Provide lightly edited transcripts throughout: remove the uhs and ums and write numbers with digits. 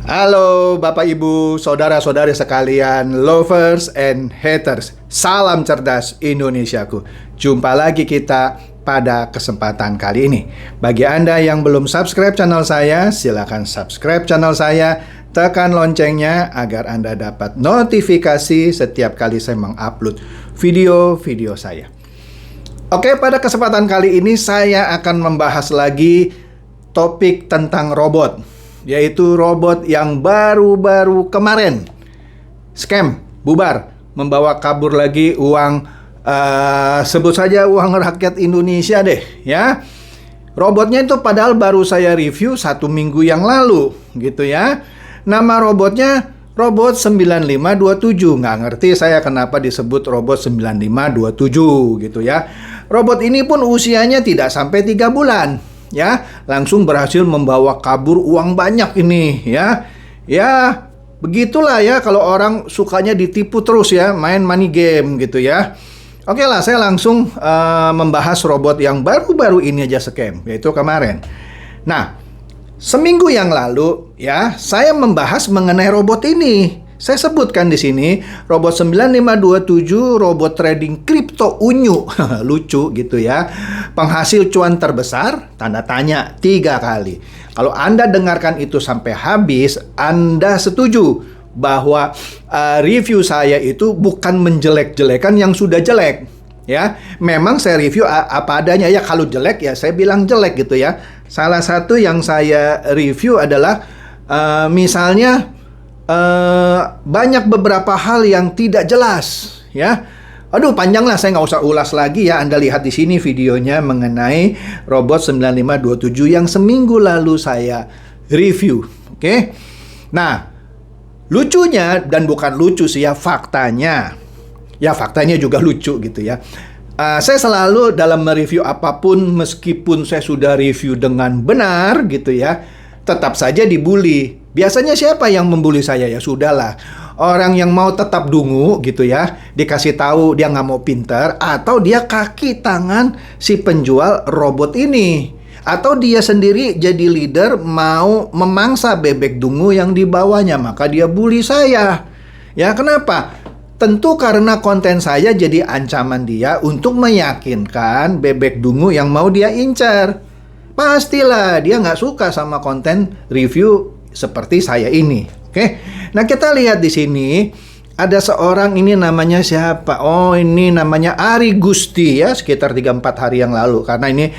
Halo Bapak Ibu, saudara-saudari sekalian, lovers and haters. Salam cerdas Indonesiaku. Jumpa lagi kita pada kesempatan kali ini. Bagi Anda yang belum subscribe channel saya, silakan subscribe channel saya. Tekan loncengnya agar Anda dapat notifikasi setiap kali saya mengupload video-video saya. Oke, pada kesempatan kali ini saya akan membahas lagi topik tentang robot, yaitu robot yang baru-baru kemarin scam, bubar, membawa kabur lagi uang, sebut saja uang rakyat Indonesia deh ya. Robotnya itu padahal baru saya review 1 minggu yang lalu gitu ya. Nama robotnya robot 9527. Nggak ngerti saya kenapa disebut robot 9527 gitu ya. Robot ini pun usianya tidak sampai 3 bulan ya, langsung berhasil membawa kabur uang banyak ini ya. Ya, begitulah ya kalau orang sukanya ditipu terus ya, main money game gitu ya. Oke lah, saya langsung membahas robot yang baru-baru ini aja scam, yaitu kemarin. Nah, seminggu yang lalu ya, saya membahas mengenai robot ini. Saya sebutkan di sini robot 9527, robot trading kripto unyu. Lucu gitu ya. Penghasil cuan terbesar, tanda tanya 3 kali. Kalau Anda dengarkan itu sampai habis, Anda setuju bahwa review saya itu bukan menjelek-jelekan yang sudah jelek. Ya, memang saya review apa adanya ya. Kalau jelek ya saya bilang jelek gitu ya. Salah satu yang saya review adalah misalnya banyak beberapa hal yang tidak jelas ya. Aduh, panjang lah, saya nggak usah ulas lagi ya. Anda lihat di sini videonya mengenai robot 9527 yang seminggu lalu saya review. Oke. Nah, lucunya, dan bukan lucu sih ya, faktanya. Ya, faktanya juga lucu gitu ya. Saya selalu dalam mereview apapun, meskipun saya sudah review dengan benar gitu ya, tetap saja dibully. Biasanya siapa yang membuli saya? Ya sudahlah, orang yang mau tetap dungu gitu ya, dikasih tahu dia nggak mau pinter, atau dia kaki tangan si penjual robot ini, atau dia sendiri jadi leader mau memangsa bebek dungu yang dibawanya, maka dia bully saya. Ya kenapa? Tentu karena konten saya jadi ancaman dia untuk meyakinkan bebek dungu yang mau dia incar. Pastilah dia nggak suka sama konten review seperti saya ini. Oke. Nah, kita lihat di sini ada seorang, ini namanya siapa? Oh, ini namanya Ari Gusti ya, sekitar 3-4 hari yang lalu. Karena ini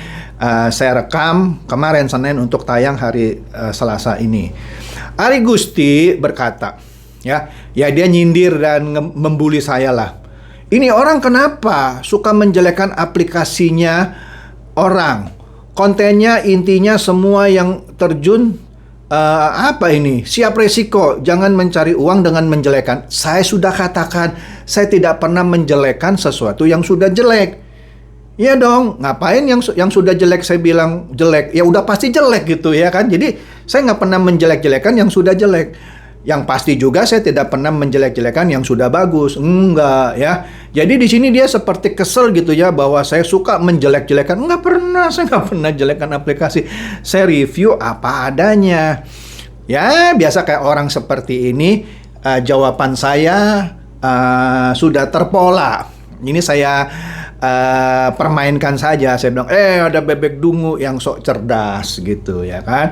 saya rekam kemarin Senin untuk tayang hari Selasa ini. Ari Gusti berkata, ya dia nyindir dan membuli saya lah. Ini orang kenapa suka menjelekkan aplikasinya orang? Kontennya intinya semua yang terjun apa ini? Siap resiko, jangan mencari uang dengan menjelekkan. Saya sudah katakan, saya tidak pernah menjelekkan sesuatu yang sudah jelek. Ya dong, ngapain yang sudah jelek saya bilang jelek? Ya udah pasti jelek gitu ya kan. Jadi saya nggak pernah menjelek-jelekan yang sudah jelek. Yang pasti juga saya tidak pernah menjelek-jelekan yang sudah bagus. Enggak ya. Jadi di sini dia seperti kesel gitu ya, bahwa saya suka menjelek-jelekan. Enggak pernah, saya nggak pernah jelekkan aplikasi. Saya review apa adanya. Ya, biasa kayak orang seperti ini, jawaban saya sudah terpola. Ini saya permainkan saja. Saya bilang, ada bebek dungu yang sok cerdas gitu ya kan.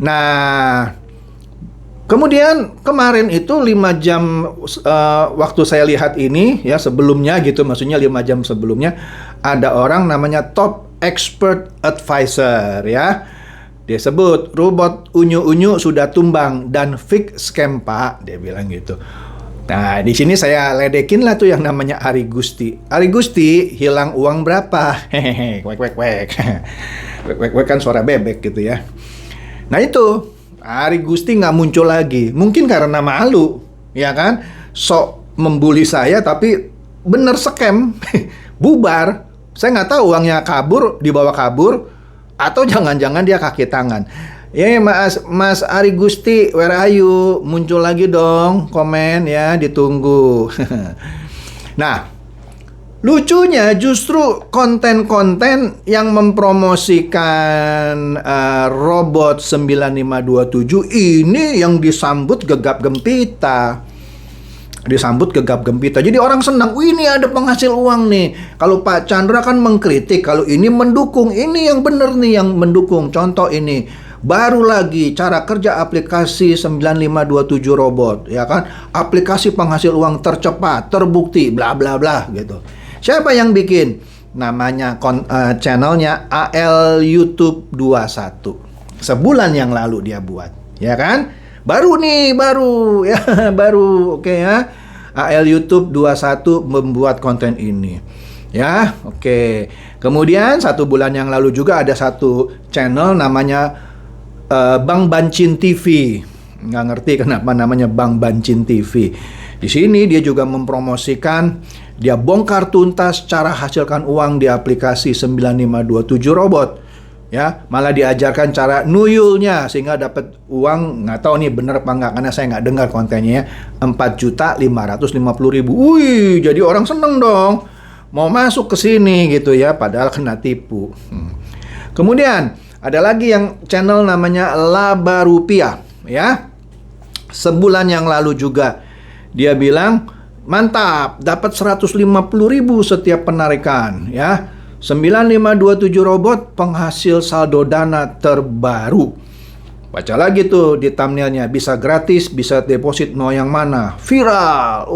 Nah, kemudian kemarin itu 5 jam waktu saya lihat ini ya, sebelumnya gitu, maksudnya 5 jam sebelumnya ada orang namanya Top Expert Advisor ya. Dia sebut robot unyu-unyu sudah tumbang dan fix scam Pak, dia bilang gitu. Nah, di sini saya ledekin lah tuh yang namanya Ari Gusti. Ari Gusti hilang uang berapa? Hehehe, wek wek kan suara bebek gitu ya. Nah itu Ari Gusti nggak muncul lagi. Mungkin karena malu, ya kan? Sok membuli saya, tapi bener scam. Bubar. Saya nggak tahu uangnya kabur, dibawa kabur, atau jangan-jangan dia kaki tangan. Ya Mas Ari Gusti, where are you? Muncul lagi dong, komen ya, ditunggu. Nah, Lucunya justru konten-konten yang mempromosikan robot 9527 ini yang disambut gegap gempita. Jadi orang senang, wih ini ada penghasil uang nih. Kalau Pak Chandra kan mengkritik, kalau ini mendukung. Ini yang benar nih yang mendukung. Contoh ini, baru lagi cara kerja aplikasi 9527 robot, ya kan? Aplikasi penghasil uang tercepat, terbukti, bla bla bla gitu. Siapa yang bikin? Namanya channelnya AL YouTube 21. Sebulan yang lalu dia buat, ya kan? Baru ya, baru, oke ya. AL YouTube 21 membuat konten ini. Ya, oke. Kemudian 1 bulan yang lalu juga ada satu channel namanya Bang Bancin TV. Nggak ngerti kenapa namanya Bang Bancin TV. Di sini dia juga mempromosikan, dia bongkar tuntas cara hasilkan uang di aplikasi 9527 robot. Ya, malah diajarkan cara nuyulnya sehingga dapat uang, nggak tahu nih bener apa nggak karena saya nggak dengar kontennya ya, 4.550.000. Wih, jadi orang seneng dong mau masuk ke sini gitu ya, padahal kena tipu. Kemudian ada lagi yang channel namanya Laba Rupiah ya. Sebulan yang lalu juga dia bilang mantap, dapat 150.000 setiap penarikan ya. 9527 robot penghasil saldo dana terbaru. Baca lagi tuh di thumbnailnya, bisa gratis, bisa deposit mau yang mana. Viral.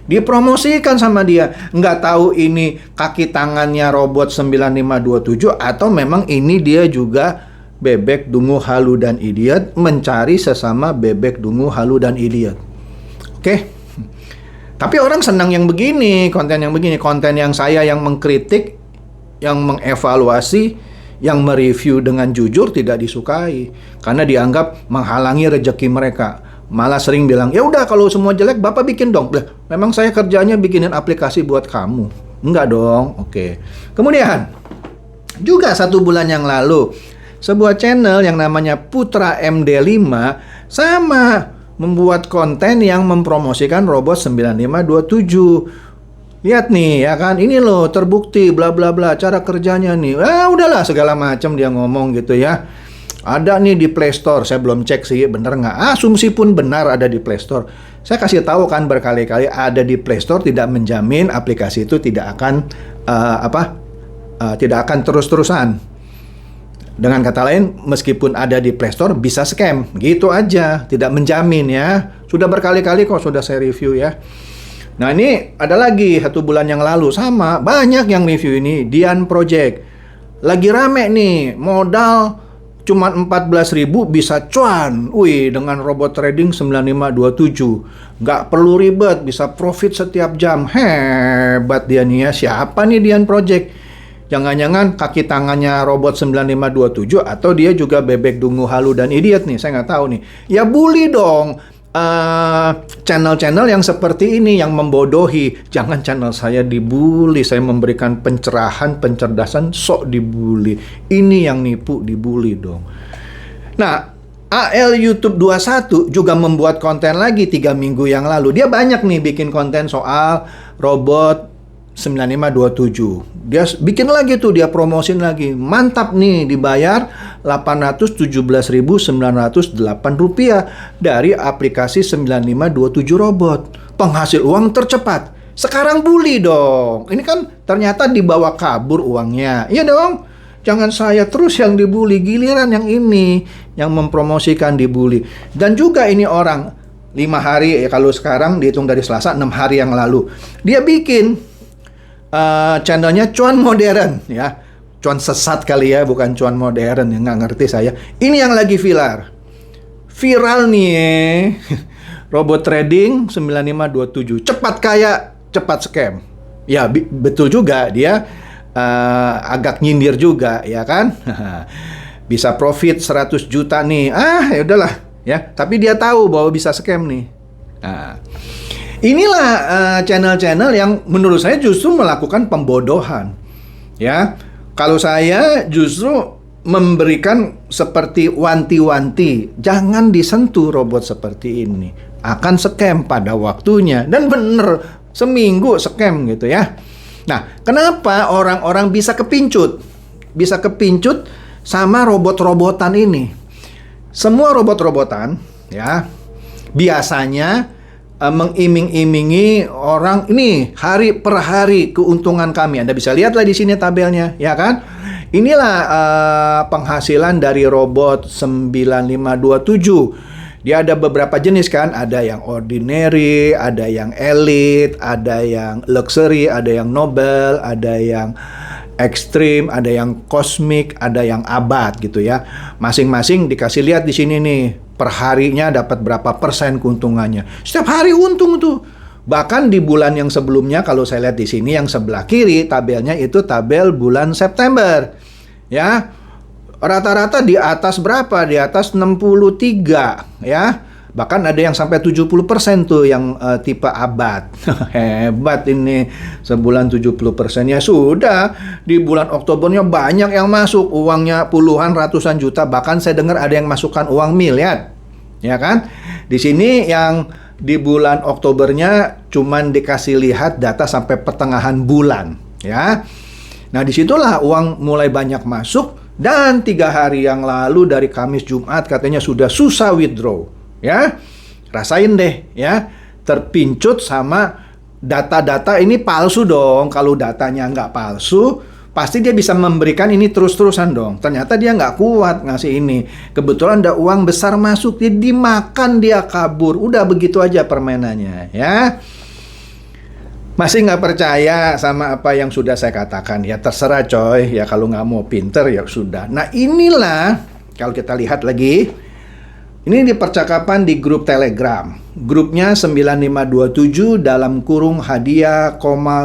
Dipromosikan sama dia. Nggak tahu ini kaki tangannya robot 9527 atau memang ini dia juga bebek dungu halu dan idiot mencari sesama bebek dungu halu dan idiot. Oke. Tapi orang senang yang begini, konten yang saya yang mengkritik, yang mengevaluasi, yang mereview dengan jujur tidak disukai karena dianggap menghalangi rezeki mereka. Malah sering bilang, ya udah kalau semua jelek Bapak bikin dong. Memang saya kerjanya bikinin aplikasi buat kamu. Enggak dong. Oke. Kemudian juga 1 bulan yang lalu sebuah channel yang namanya Putra MD5 sama membuat konten yang mempromosikan robot 9527. Lihat nih ya kan, ini loh terbukti bla bla bla cara kerjanya nih. Udahlah segala macam dia ngomong gitu ya. Ada nih di Play Store, saya belum cek sih bener nggak. Asumsi pun benar ada di Play Store. Saya kasih tahu kan berkali-kali ada di Play Store tidak menjamin aplikasi itu tidak akan tidak akan terus-terusan. Dengan kata lain, meskipun ada di Play Store bisa scam, gitu aja, tidak menjamin ya. Sudah berkali-kali kok sudah saya review ya. Nah ini ada lagi 1 bulan yang lalu sama banyak yang review ini, Dian Project. Lagi rame nih, modal cuma 14.000 bisa cuan. Wih, dengan robot trading 9527. Nggak perlu ribet, bisa profit setiap jam. Hebat dia nih ya. Siapa nih Dian Project? Jangan-jangan kaki tangannya robot 9527 atau dia juga bebek dungu halu dan idiot nih, saya nggak tahu nih. Ya bully dong. Channel-channel yang seperti ini yang membodohi. Jangan channel saya dibully. Saya memberikan pencerahan, pencerdasan, sok dibully. Ini yang nipu, dibully dong. Nah, AL YouTube 21 juga membuat konten lagi 3 minggu yang lalu. Dia banyak nih bikin konten soal robot 9527. Dia bikin lagi tuh, dia promosin lagi. Mantap nih, dibayar Rp817.908 dari aplikasi 9527 robot. Penghasil uang tercepat. Sekarang bully dong. Ini kan ternyata dibawa kabur uangnya. Iya dong. Jangan saya terus yang dibully, giliran yang ini yang mempromosikan dibully. Dan juga ini orang 5 hari ya, kalau sekarang dihitung dari Selasa, 6 hari yang lalu. Dia bikin channelnya cuan modern ya, cuan sesat kali ya, bukan cuan modern ya, nggak ngerti saya. Ini yang lagi viral nih robot trading 9527, cepat kaya cepat scam ya. Betul juga, dia agak nyindir juga ya kan. Bisa profit 100 juta nih, ya udahlah ya, tapi dia tahu bahwa bisa scam nih. Inilah channel-channel yang menurut saya justru melakukan pembodohan. Ya, kalau saya justru memberikan seperti wanti-wanti, jangan disentuh robot seperti ini. Akan scam pada waktunya, dan bener seminggu scam gitu ya. Nah, kenapa orang-orang bisa kepincut? Bisa kepincut sama robot-robotan ini. Semua robot-robotan ya biasanya mengiming-imingi orang ini hari per hari keuntungan kami. Anda bisa lihatlah di sini tabelnya, ya kan? Inilah penghasilan dari robot 9527. Dia ada beberapa jenis kan, ada yang ordinary, ada yang elite, ada yang luxury, ada yang noble, ada yang ekstrim, ada yang kosmik, ada yang abad gitu ya. Masing-masing dikasih lihat di sini nih, per harinya dapat berapa persen keuntungannya. Setiap hari untung tuh. Bahkan di bulan yang sebelumnya, kalau saya lihat di sini yang sebelah kiri tabelnya itu tabel bulan September. Ya. Rata-rata di atas berapa? Di atas 63 ya. Bahkan ada yang sampai 70% tuh yang tipe abad. Hebat ini. Sebulan 70%. Ya sudah, di bulan Oktobernya banyak yang masuk. Uangnya puluhan, ratusan juta. Bahkan saya dengar ada yang masukkan uang miliar. Ya kan? Di sini yang di bulan Oktobernya cuman dikasih lihat data sampai pertengahan bulan. Ya. Nah disitulah uang mulai banyak masuk. Dan 3 hari yang lalu dari Kamis Jumat katanya sudah susah withdraw. Ya, rasain deh ya, terpincut sama data-data ini palsu dong. Kalau datanya nggak palsu, pasti dia bisa memberikan ini terus-terusan dong. Ternyata dia nggak kuat ngasih ini. Kebetulan ada uang besar masuk, dia dimakan, dia kabur. Udah begitu aja permainannya ya. Masih nggak percaya sama apa yang sudah saya katakan? Ya terserah coy, ya kalau nggak mau pinter ya sudah. Nah inilah, kalau kita lihat lagi, ini di percakapan di grup Telegram. Grupnya 9527 dalam kurung hadiah,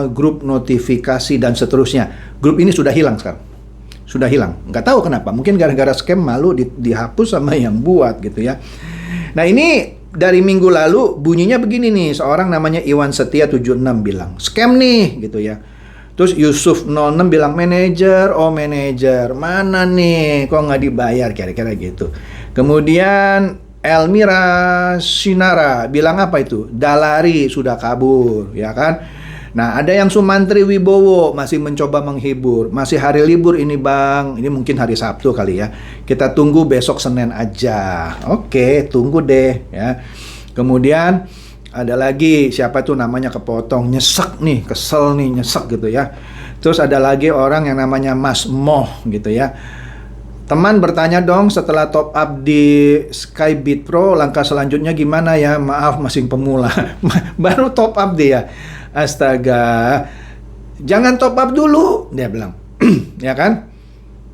grup notifikasi dan seterusnya. Grup ini sudah hilang sekarang. Sudah hilang. Nggak tahu kenapa. Mungkin gara-gara scam malu dihapus sama yang buat gitu ya. Nah ini dari minggu lalu bunyinya begini nih. Seorang namanya Iwan Setia 76 bilang, scam nih gitu ya. Terus Yusuf 06 bilang, manajer, mana nih? Kok nggak dibayar? Kira-kira gitu. Kemudian Elmira Sinara bilang apa itu? Dalari sudah kabur, ya kan? Nah, ada yang Sumantri Wibowo masih mencoba menghibur. Masih hari libur ini bang, ini mungkin hari Sabtu kali ya. Kita tunggu besok Senin aja. Oke, tunggu deh ya. Kemudian ada lagi, siapa tuh namanya kepotong, nyesek nih, kesel nih, nyesek gitu ya. Terus ada lagi orang yang namanya Mas Moh gitu ya. Teman bertanya dong setelah top up di Skybit Pro, langkah selanjutnya gimana ya? Maaf masih pemula. Baru top up dia. Astaga. Jangan top up dulu, dia bilang. Ya kan?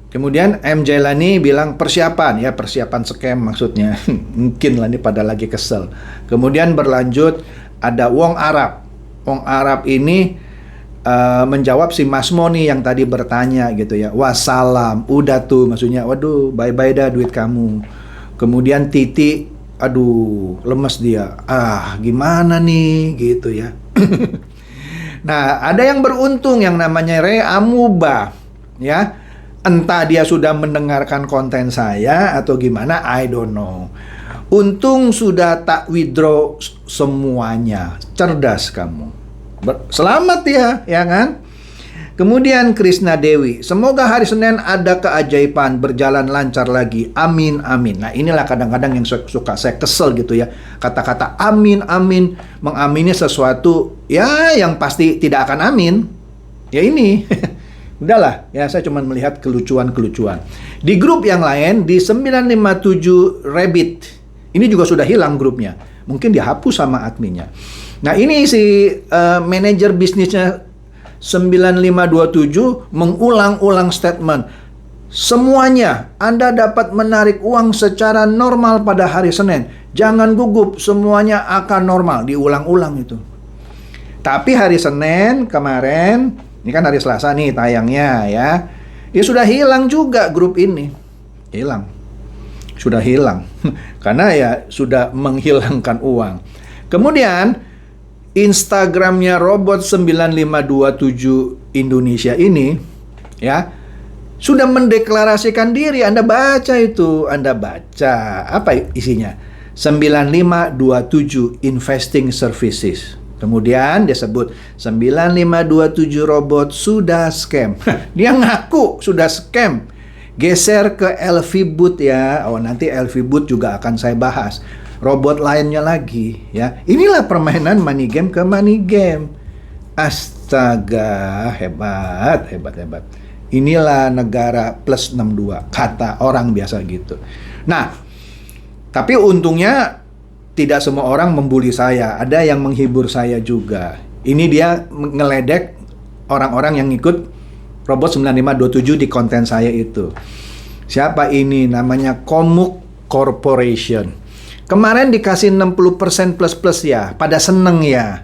Kemudian M. Jailani bilang persiapan scam maksudnya. Mungkin lah ini pada lagi kesel. Kemudian berlanjut ada Wong Arab. Wong Arab ini menjawab si Mas Moni yang tadi bertanya gitu ya. Wassalam, udah tuh maksudnya. Waduh, bye-bye dah duit kamu. Kemudian Titi, aduh, lemes dia. Gimana nih gitu ya. Nah, ada yang beruntung yang namanya Re Amuba ya. Entah dia sudah mendengarkan konten saya atau gimana, I don't know. Untung sudah tak withdraw semuanya. Cerdas kamu. Selamat ya kan? Kemudian Krisna Dewi, semoga hari Senin ada keajaiban, berjalan lancar lagi. Amin, amin. Nah inilah kadang-kadang yang suka saya kesel gitu ya. Kata-kata amin, amin, mengamini sesuatu ya yang pasti tidak akan amin. Ya ini. Udahlah, ya saya cuma melihat kelucuan-kelucuan. Di grup yang lain, di 957 Rabbit, ini juga sudah hilang grupnya. Mungkin dihapus sama adminnya. Nah ini si manajer bisnisnya 9527 mengulang-ulang statement. Semuanya, Anda dapat menarik uang secara normal pada hari Senin. Jangan gugup, semuanya akan normal. Diulang-ulang itu. Tapi hari Senin kemarin, ini kan hari Selasa nih tayangnya ya. Ya sudah hilang juga grup ini. Hilang. Sudah hilang. Karena ya sudah menghilangkan uang. Kemudian Instagramnya Robot 9527 Indonesia ini ya sudah mendeklarasikan diri. Anda baca itu. Anda baca. Apa isinya? 9527 Investing Services. Kemudian dia sebut 9527 robot sudah scam. Dia ngaku sudah scam. Geser ke LV Boot ya. Oh, nanti LV Boot juga akan saya bahas. Robot lainnya lagi ya. Inilah permainan money game ke money game. Astaga, hebat. Inilah negara plus 62, kata orang biasa gitu. Nah, tapi untungnya tidak semua orang membuli saya, ada yang menghibur saya juga. Ini dia ngeledek orang-orang yang ikut robot 9527 di konten saya itu. Siapa ini? Namanya Komuk Corporation. Kemarin dikasih 60% plus-plus ya, pada seneng ya.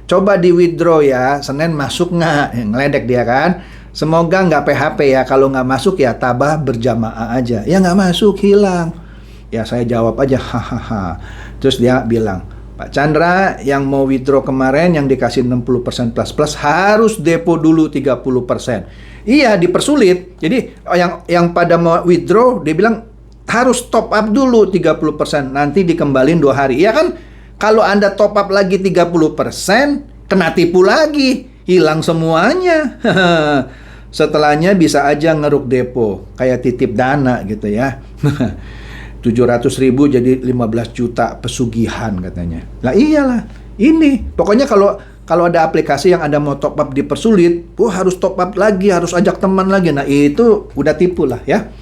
Coba di withdraw ya, Senin masuk nggak? Ngeledek dia kan. Semoga nggak PHP ya, kalau nggak masuk ya tabah berjamaah aja. Ya nggak masuk, hilang. Ya saya jawab aja, hahaha. Terus dia bilang, Pak Chandra yang mau withdraw kemarin yang dikasih 60% plus-plus harus depo dulu 30%. Iya, dipersulit. Jadi yang pada mau withdraw, dia bilang harus top up dulu 30%. Nanti dikembalin 2 hari. Iya kan? Kalau Anda top up lagi 30%, kena tipu lagi. Hilang semuanya. Setelahnya bisa aja ngeruk depo. Kayak titip dana gitu ya. 700.000 jadi 15 juta pesugihan katanya. Lah iyalah, ini pokoknya kalau ada aplikasi yang Anda mau top up dipersulit, harus top up lagi, harus ajak teman lagi. Nah itu udah tipu lah ya.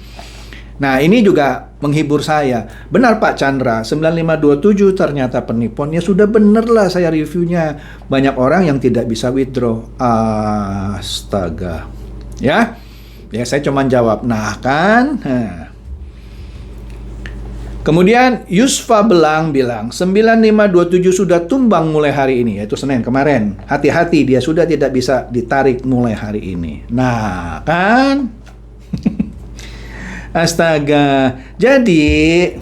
Nah ini juga menghibur saya. Benar Pak Chandra, 9527 ternyata penipuan. Ya sudah bener lah saya reviewnya. Banyak orang yang tidak bisa withdraw. Astaga. Ya saya cuma jawab. Nah kan. Kemudian Yusfa Belang bilang 9527 sudah tumbang mulai hari ini, yaitu Senin kemarin. Hati-hati, dia sudah tidak bisa ditarik mulai hari ini. Nah kan. Astaga. Jadi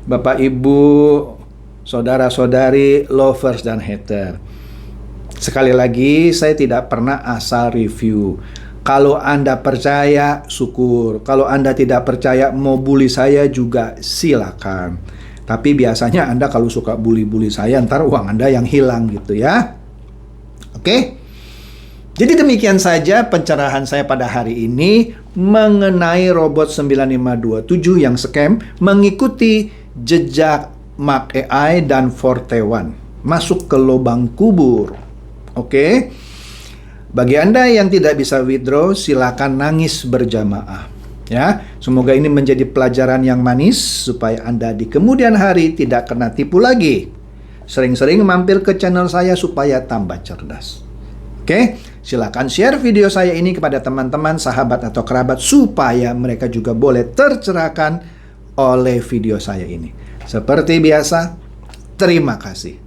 Bapak Ibu, saudara-saudari, lovers dan hater, sekali lagi saya tidak pernah asal review. Kalau Anda percaya, syukur. Kalau Anda tidak percaya, mau bully saya juga silakan. Tapi biasanya Anda kalau suka bully-bully saya, ntar uang Anda yang hilang gitu ya. Oke? Jadi demikian saja pencerahan saya pada hari ini mengenai robot 9527 yang scam mengikuti jejak Mark AI dan Forte One. Masuk ke lubang kubur. Oke? Bagi Anda yang tidak bisa withdraw, silakan nangis berjamaah. Ya, semoga ini menjadi pelajaran yang manis supaya Anda di kemudian hari tidak kena tipu lagi. Sering-sering mampir ke channel saya supaya tambah cerdas. Oke, silakan share video saya ini kepada teman-teman, sahabat atau kerabat supaya mereka juga boleh tercerahkan oleh video saya ini. Seperti biasa, terima kasih.